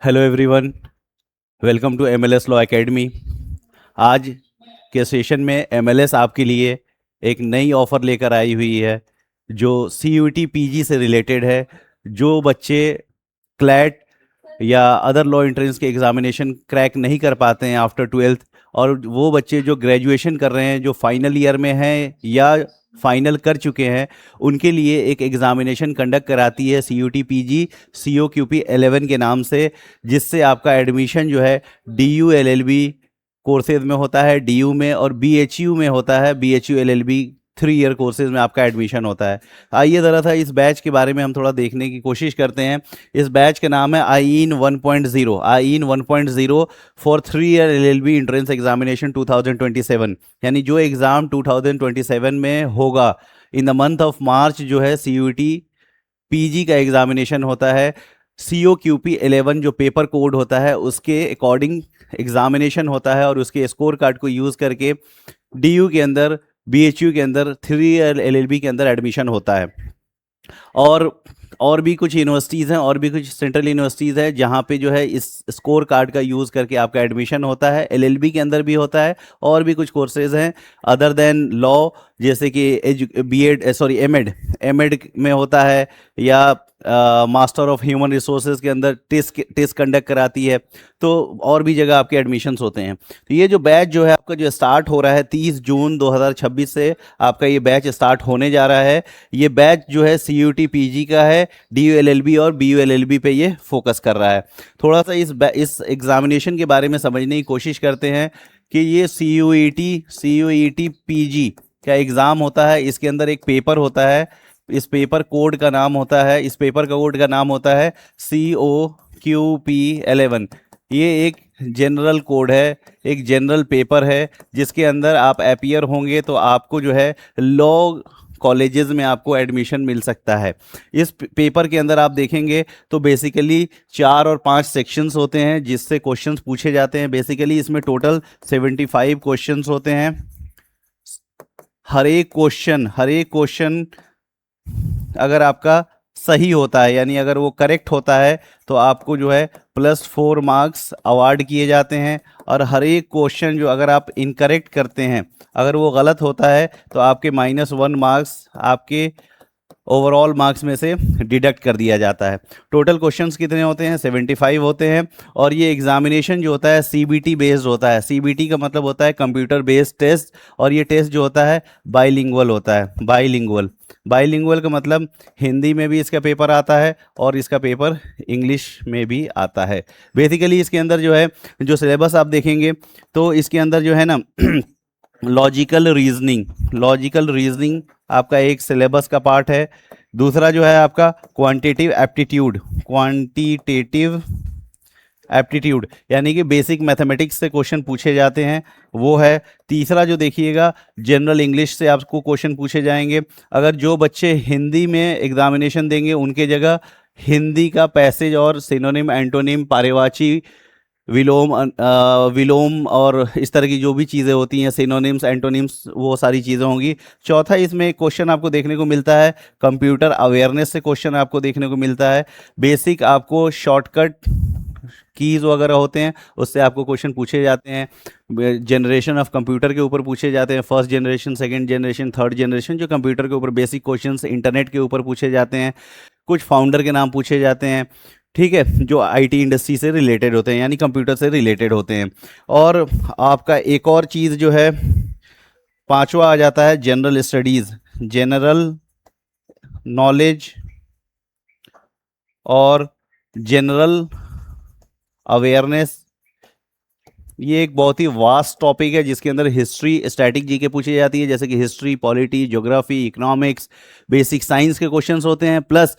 Hello everyone, welcome to MLS law academy. आज के session में एमएलएस आपके लिए एक नई ऑफ़र लेकर आई हुई है जो सीयूईटी पीजी से रिलेटेड है। जो बच्चे क्लैट या अदर लॉ एंट्रेंस के एग्जामिनेशन क्रैक नहीं कर पाते हैं आफ्टर ट्वेल्थ, और वो बच्चे जो ग्रेजुएशन कर रहे हैं, जो फाइनल ईयर में हैं या फाइनल कर चुके हैं, उनके लिए एक एग्जामिनेशन कंडक्ट कराती है सीयूटी पीजी COQP 11 के नाम से, जिससे आपका एडमिशन जो है DU LLB कोर्सेज में होता है, DU में, और BHU में होता है, BHU LLB 3 ईयर कोर्सेज में आपका एडमिशन होता है। आइए ज़रा सा इस बैच के बारे में हम थोड़ा देखने की कोशिश करते हैं। इस बैच का नाम है IEN 1.0, IEN 1.0 for 3 year LLB entrance examination 2027। यानी जो एग्ज़ाम 2027 में होगा in the month of March, जो है CUET PG का एग्जामिनेशन होता है। COQP 11 जो पेपर कोड होता है उसके अकॉर्डिंग एग्जामिनेशन होता है, और उसके स्कोर कार्ड को यूज़ करके DU के अंदर, BHU के अंदर, 3 ईयर LLB के अंदर एडमिशन होता है। और भी कुछ यूनिवर्सिटीज़ हैं, और भी कुछ सेंट्रल यूनिवर्सिटीज़ हैं जहाँ पे जो है इस स्कोर कार्ड का यूज़ करके आपका एडमिशन होता है। LLB के अंदर भी होता है, और भी कुछ कोर्सेज हैं अदर देन लॉ, जैसे कि एमएड में होता है, या मास्टर ऑफ ह्यूमन रिसोर्सेज के अंदर टेस्ट कंडक्ट कराती है। तो और भी जगह आपके एडमिशन्स होते हैं। तो ये जो बैच जो है आपका जो स्टार्ट हो रहा है 30 जून 2026 से आपका ये बैच स्टार्ट होने जा रहा है। ये बैच जो है CUET PG का है, DU LLB और BU LLB पे ये फोकस कर रहा है। थोड़ा सा इस एग्जामिनेशन के बारे में समझने की कोशिश करते हैं कि ये CUET PG का एग्ज़ाम होता है। इसके अंदर एक पेपर होता है, इस पेपर कोड का नाम होता है, इस पेपर का कोड का नाम होता है COQP 11। ये एक जनरल कोड है, एक जनरल पेपर है, जिसके अंदर आप अपीयर होंगे तो आपको जो है लॉ कॉलेजेस में आपको एडमिशन मिल सकता है। इस पेपर के अंदर आप देखेंगे तो बेसिकली 4 और 5 सेक्शंस होते हैं जिससे क्वेश्चंस पूछे जाते हैं। बेसिकली इसमें टोटल 75 क्वेश्चंस होते हैं। हर एक क्वेश्चन अगर आपका सही होता है, यानी अगर वो करेक्ट होता है, तो आपको जो है +4 मार्क्स अवार्ड किए जाते हैं। और हर एक क्वेश्चन जो अगर आप इनकरेक्ट करते हैं, अगर वो गलत होता है, तो आपके -1 मार्क्स आपके ओवरऑल मार्क्स में से डिडक्ट कर दिया जाता है। टोटल क्वेश्चंस कितने होते हैं? 75 होते हैं। और ये एग्जामिनेशन जो होता है CBT बेस्ड होता है। CBT का मतलब होता है कंप्यूटर बेस्ड टेस्ट, और ये टेस्ट जो होता है बाइलिंगुअल होता है। बाइलिंगुअल का मतलब हिंदी में भी इसका पेपर आता है और इसका पेपर इंग्लिश में भी आता है। बेसिकली इसके अंदर जो है, जो सिलेबस आप देखेंगे तो इसके अंदर जो है ना लॉजिकल रीजनिंग आपका एक सिलेबस का पार्ट है। दूसरा जो है आपका क्वांटिटेटिव एप्टीट्यूड, यानी कि बेसिक मैथमेटिक्स से क्वेश्चन पूछे जाते हैं, वो है। तीसरा जो देखिएगा, जनरल इंग्लिश से आपको क्वेश्चन पूछे जाएंगे। अगर जो बच्चे हिंदी में एग्जामिनेशन देंगे उनके जगह हिंदी का पैसेज और सिनोनिम, एंटोनिम, पर्यायवाची, विलोम और इस तरह की जो भी चीज़ें होती हैं, सिनोनिम्स, एंटोनिम्स, वो सारी चीज़ें होंगी। चौथा इसमें एक क्वेश्चन आपको देखने को मिलता है कंप्यूटर अवेयरनेस से क्वेश्चन आपको देखने को मिलता है। बेसिक आपको शॉर्टकट कीज़ वगैरह होते हैं, उससे आपको क्वेश्चन पूछे जाते हैं। जनरेशन ऑफ कंप्यूटर के ऊपर पूछे जाते हैं, first generation, second generation, third generation, जो कंप्यूटर के ऊपर बेसिक क्वेश्चंस। इंटरनेट के ऊपर पूछे जाते हैं, कुछ फाउंडर के नाम पूछे जाते हैं, ठीक है, जो IT इंडस्ट्री से रिलेटेड होते हैं, यानी कंप्यूटर से रिलेटेड होते हैं। और आपका एक और चीज़ जो है, पांचवा आ जाता है जनरल स्टडीज़, जनरल नॉलेज और जनरल अवेयरनेस। ये एक बहुत ही वास्ट टॉपिक है जिसके अंदर हिस्ट्री, स्टैटिक जीके पूछी जाती है, जैसे कि history, polity, geography, economics, basic science के क्वेश्चंस होते हैं, प्लस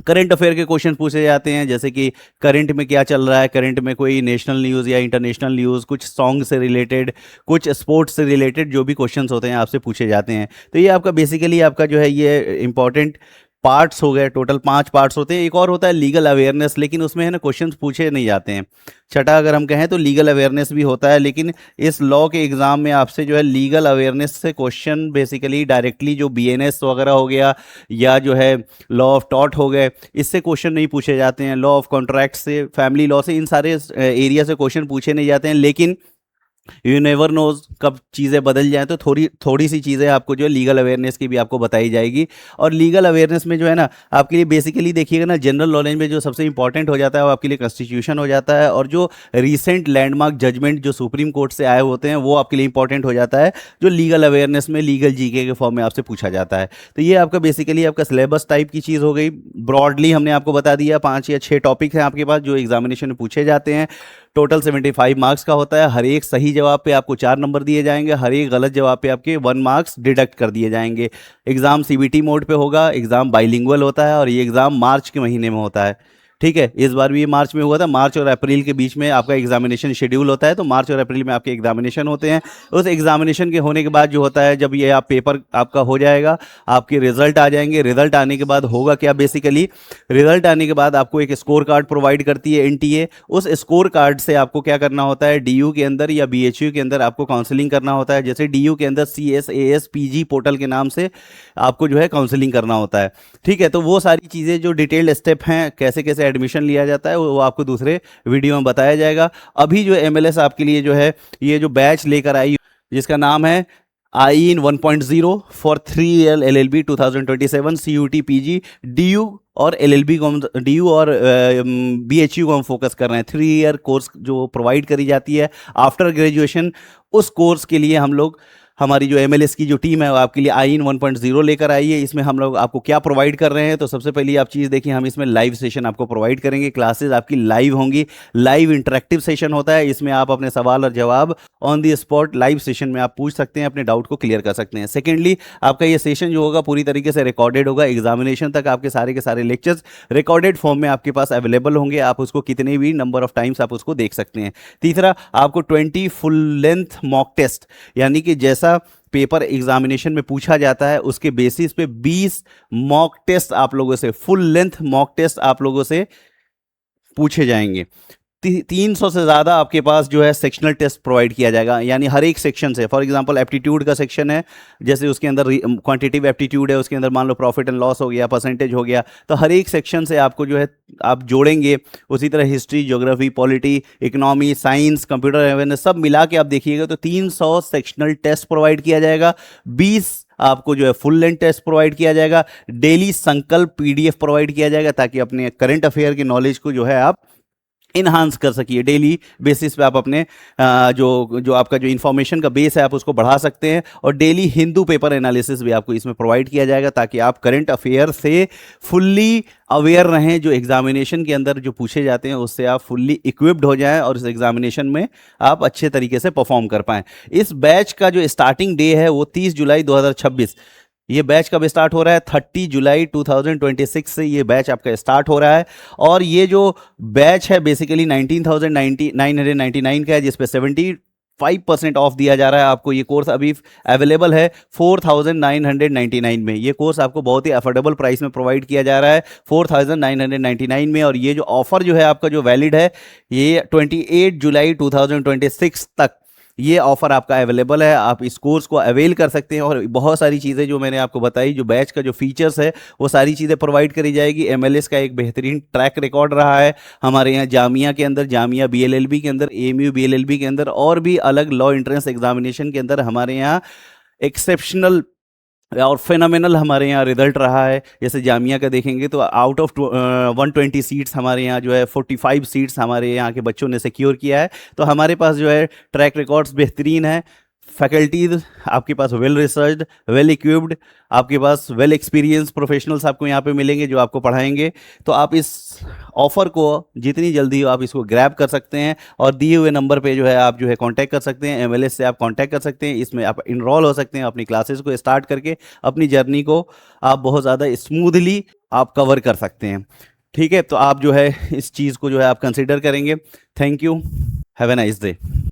करंट अफेयर के क्वेश्चन पूछे जाते हैं, जैसे कि करंट में क्या चल रहा है, करंट में कोई नेशनल न्यूज़ या इंटरनेशनल न्यूज़, कुछ सॉन्ग से रिलेटेड, कुछ स्पोर्ट्स से रिलेटेड जो भी क्वेश्चंस होते हैं आपसे पूछे जाते हैं। तो ये आपका बेसिकली आपका जो है ये इंपॉर्टेंट पार्ट्स हो गए, टोटल 5 पार्ट्स होते हैं। एक और होता है लीगल अवेयरनेस, लेकिन उसमें है ना क्वेश्चंस पूछे नहीं जाते हैं। छठा अगर हम कहें तो लीगल अवेयरनेस भी होता है, लेकिन इस लॉ के एग्जाम में आपसे जो है लीगल अवेयरनेस से क्वेश्चन बेसिकली डायरेक्टली जो बीएनएस वगैरह हो गया या जो है लॉ ऑफ टॉट हो गए, इससे क्वेश्चन नहीं पूछे जाते हैं। लॉ ऑफ कॉन्ट्रैक्ट से, फैमिली लॉ से, इन सारे एरिया से क्वेश्चन पूछे नहीं जाते हैं। लेकिन यू नेवर नोज कब चीज़ें बदल जाएं, तो थोड़ी थोड़ी सी चीज़ें आपको जो है लीगल अवेयरनेस की भी आपको बताई जाएगी। और लीगल अवेयरनेस में जो है ना आपके लिए बेसिकली देखिएगा ना, जनरल नॉलेज में जो सबसे इंपॉर्टेंट हो जाता है वो आपके लिए कॉन्स्टिट्यूशन हो जाता है, और जो रिसेंट लैंडमार्क जजमेंट जो सुप्रीम कोर्ट से आए होते हैं वो आपके लिए इंपॉर्टेंट हो जाता है, जो लीगल अवेयरनेस में लीगल जीके के फॉर्म में आपसे पूछा जाता है। तो ये आपका बेसिकली आपका सिलेबस टाइप की चीज़ हो गई। ब्रॉडली हमने आपको बता दिया 5 या 6 टॉपिक हैं आपके पास जो एग्जामिनेशन में पूछे जाते हैं। टोटल 75 मार्क्स का होता है। हर एक सही जवाब पे आपको 4 नंबर दिए जाएंगे, हर एक गलत जवाब पे आपके 1 मार्क्स डिडक्ट कर दिए जाएंगे। एग्ज़ाम सीबीटी मोड पे होगा, एग्ज़ाम बाइलिंगुअल होता है, और ये एग्ज़ाम मार्च के महीने में होता है। ठीक है, इस बार भी ये मार्च में हुआ था। मार्च और अप्रैल के बीच में आपका एग्जामिनेशन शेड्यूल होता है, तो मार्च और अप्रैल में आपके एग्जामिनेशन होते हैं। उस एग्जामिनेशन के होने के बाद जो होता है, जब ये आप पेपर आपका हो जाएगा, आपके रिजल्ट आ जाएंगे। रिजल्ट आने के बाद होगा क्या, बेसिकली रिजल्ट आने के बाद आपको एक स्कोर कार्ड प्रोवाइड करती है एनटीए। उस स्कोर कार्ड से आपको क्या करना होता है, डीयू के अंदर या बीएचयू के अंदर आपको काउंसलिंग करना होता है। जैसे डीयू के अंदर CSAS PG पोर्टल के नाम से आपको जो है काउंसलिंग करना होता है। ठीक है, तो वो सारी चीज़ें जो डिटेल्ड स्टेप हैं, कैसे कैसे एडमिशन लिया जाता है, वो आपको दूसरे वीडियो में बताया जाएगा। अभी जो MLS आपके लिए जो है ये जो बैच लेकर आई, जिसका नाम है IN 1.0 for 3 year LLB 2027 CUT PG DU और LLB को हम DU और BHU को हम फोकस कर रहे हैं। 3 ईयर कोर्स जो प्रोवाइड करी जाती है आफ्टर ग्रेजुएशन, उस कोर्स के लिए हम लोग, हमारी जो MLS की जो टीम है वो आपके लिए IN 1.0 लेकर आई है। इसमें हम लोग आपको क्या प्रोवाइड कर रहे हैं, तो सबसे पहली आप चीज़ देखिए, हम इसमें लाइव सेशन आपको प्रोवाइड करेंगे। क्लासेस आपकी लाइव होंगी, लाइव इंटरेक्टिव सेशन होता है। इसमें आप अपने सवाल और जवाब on the spot live session में आप पूछ सकते हैं, अपने डाउट को क्लियर कर सकते हैं। सेकेंडली, आपका ये सेशन जो होगा पूरी तरीके से रिकॉर्डेड होगा। एग्जामिनेशन तक आपके सारे के सारे लेक्चर्स रिकॉर्डेड फॉर्म में आपके पास अवेलेबल होंगे। आप उसको कितने भी नंबर ऑफ टाइम्स आप उसको देख सकते हैं। तीसरा, आपको 20 फुल लेंथ मॉक टेस्ट, यानी कि जैसा पेपर एग्जामिनेशन में पूछा जाता है उसके बेसिस पे 20 मॉक टेस्ट आप लोगों से, फुल लेंथ मॉक टेस्ट आप लोगों से पूछे जाएंगे। 300 से ज़्यादा आपके पास जो है सेक्शनल टेस्ट प्रोवाइड किया जाएगा, यानी हर एक सेक्शन से। फॉर एग्जांपल एप्टीट्यूड का सेक्शन है, जैसे उसके अंदर क्वांटिटेटिव एप्टीट्यूड है, उसके अंदर मान लो प्रॉफिट एंड लॉस हो गया, परसेंटेज हो गया, तो हर एक सेक्शन से आपको जो है आप जोड़ेंगे। उसी तरह history, geography, polity, economy, science, computer awareness सब मिला के आप देखिएगा तो 300 सेक्शनल टेस्ट प्रोवाइड किया जाएगा। 20 आपको जो है फुल लेंथ टेस्ट प्रोवाइड किया जाएगा। डेली संकल्प PDF प्रोवाइड किया जाएगा, ताकि अपने करंट अफेयर की नॉलेज को जो है आप इन्हांस कर सकिए। डेली बेसिस पे आप अपने जो आपका जो इन्फॉर्मेशन का बेस है आप उसको बढ़ा सकते हैं। और डेली हिंदू पेपर एनालिसिस भी आपको इसमें प्रोवाइड किया जाएगा, ताकि आप करंट अफेयर से फुल्ली अवेयर रहें। जो एग्जामिनेशन के अंदर जो पूछे जाते हैं उससे आप फुल्ली इक्विप्ड हो जाएं, और इस एग्जामिनेशन में आप अच्छे तरीके से परफॉर्म कर पाएँ। इस बैच का जो स्टार्टिंग डे है वो 30 जुलाई 2026। ये बैच कब स्टार्ट हो रहा है, 30 जुलाई 2026 से ये बैच आपका स्टार्ट हो रहा है। और ये जो बैच है बेसिकली 19,999 का है, जिसपे 75% ऑफ दिया जा रहा है आपको। ये कोर्स अभी अवेलेबल है 4,999 में। ये कोर्स आपको बहुत ही अफोर्डेबल प्राइस में प्रोवाइड किया जा रहा है 4,999 में। और ये जो ऑफर जो है आपका जो वैलिड है, ये 28 जुलाई 2026 तक ये ऑफर आपका अवेलेबल है। आप इस कोर्स को अवेल कर सकते हैं, और बहुत सारी चीज़ें जो मैंने आपको बताई, जो बैच का जो फीचर्स है वो सारी चीज़ें प्रोवाइड करी जाएगी। MLS का एक बेहतरीन ट्रैक रिकॉर्ड रहा है हमारे यहाँ जामिया के अंदर, जामिया BLLB के अंदर, AMU BLLB के अंदर, और भी अलग लॉ एंट्रेंस एग्जामिनेशन के अंदर हमारे यहाँ एक्सेप्शनल और फेनोमेनल हमारे यहाँ रिजल्ट रहा है। जैसे जामिया का देखेंगे तो आउट ऑफ 120 सीट्स हमारे यहाँ जो है 45 सीट्स हमारे यहाँ के बच्चों ने सिक्योर किया है। तो हमारे पास जो है ट्रैक रिकॉर्ड्स बेहतरीन है। फैकल्टीज आपके पास वेल रिसर्च्ड, वेल इक्विप्ड, आपके पास वेल एक्सपीरियंस प्रोफेशनल्स आपको यहाँ पे मिलेंगे जो आपको पढ़ाएंगे। तो आप इस ऑफ़र को जितनी जल्दी हो आप इसको ग्रैब कर सकते हैं, और दिए हुए नंबर पे जो है आप जो है कांटेक्ट कर सकते हैं। MLS से आप कांटेक्ट कर सकते हैं, इसमें आप इनरोल हो सकते हैं। अपनी क्लासेस को स्टार्ट करके अपनी जर्नी को आप बहुत ज़्यादा स्मूथली आप कवर कर सकते हैं। ठीक है, तो आप जो है इस चीज़ को जो है आप कंसिडर करेंगे। Thank you, have a nice day.